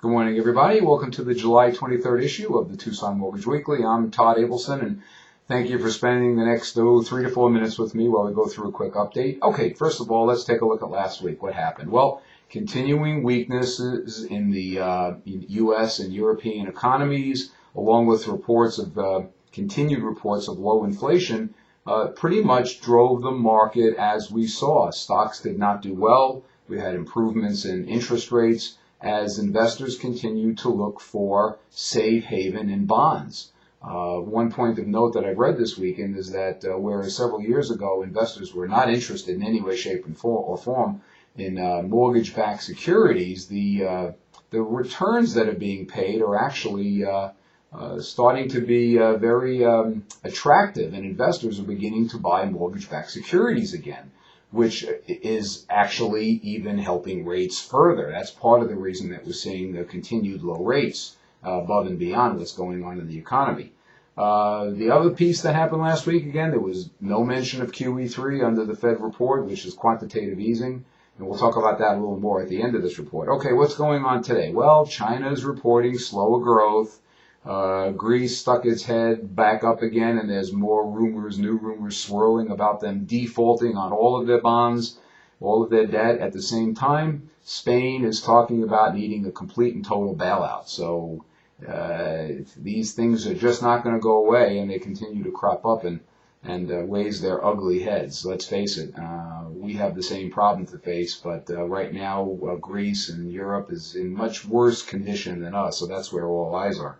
Good morning, everybody. Welcome to the July 23rd issue of the Tucson Mortgage Weekly. I'm Todd Abelson, and thank you for spending the next 3 to 4 minutes with me while we go through a quick update. Okay, first of all, let's take a look at last week. What happened? Well, continuing weaknesses in the U.S. and European economies, along with continued reports of low inflation, pretty much drove the market as we saw. Stocks did not do well. We had improvements in interest rates as investors continue to look for safe haven in bonds. One point of note that I've read this weekend is that whereas several years ago investors were not interested in any way, shape, or form in mortgage-backed securities, the returns that are being paid are actually starting to be very attractive, and investors are beginning to buy mortgage-backed securities again, which is actually even helping rates further. That's part of the reason that we're seeing the continued low rates above and beyond what's going on in the economy. The other piece that happened last week, again, there was no mention of QE3 under the Fed report, which is quantitative easing, and we'll talk about that a little more at the end of this report. Okay, what's going on today? Well, China is reporting slower growth. Greece stuck its head back up again, and there's more rumors, new rumors swirling about them defaulting on all of their bonds, all of their debt. At the same time, Spain is talking about needing a complete and total bailout. So these things are just not going to go away, and they continue to crop up and raise their ugly heads. Let's face it, we have the same problem to face, but right now Greece and Europe is in much worse condition than us, so that's where all eyes are.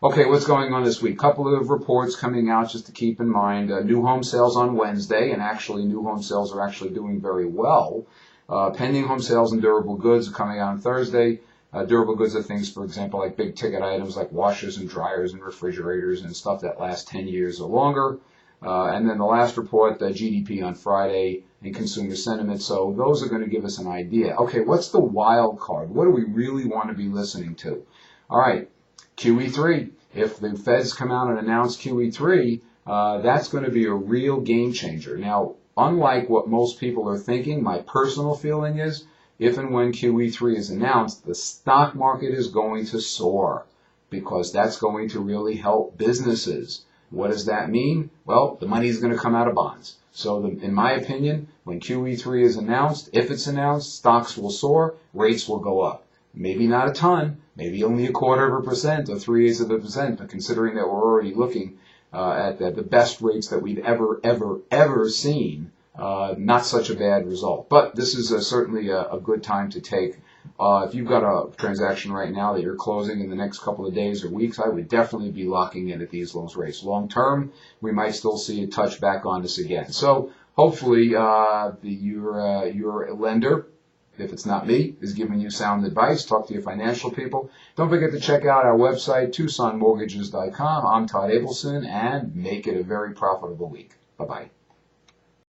Okay, what's going on this week? Couple of reports coming out just to keep in mind. New home sales on Wednesday, and actually new home sales are actually doing very well. Pending home sales and durable goods are coming out on Thursday. Durable goods are things, for example, like big ticket items like washers and dryers and refrigerators and stuff that lasts 10 years or longer. And then the last report, GDP on Friday and consumer sentiment. So those are going to give us an idea. Okay, what's the wild card? What do we really want to be listening to? All right. QE3. If the Feds come out and announce QE3, that's going to be a real game changer. Now, unlike what most people are thinking, my personal feeling is if and when QE3 is announced, the stock market is going to soar because that's going to really help businesses. What does that mean? Well, the money is going to come out of bonds. So in my opinion, when QE3 is announced, if it's announced, stocks will soar, rates will go up. Maybe not a ton, maybe only 0.25% or 0.3%, but considering that we're already looking at the best rates that we've ever seen, not such a bad result. But this is certainly a good time to take. If you've got a transaction right now that you're closing in the next couple of days or weeks, I would definitely be locking in at these low rates. Long term, we might still see it touch back on us again. So hopefully your lender, if it's not me, is giving you sound advice. Talk to your financial people. Don't forget to check out our website, TucsonMortgages.com. I'm Todd Abelson, and make it a very profitable week. Bye-bye.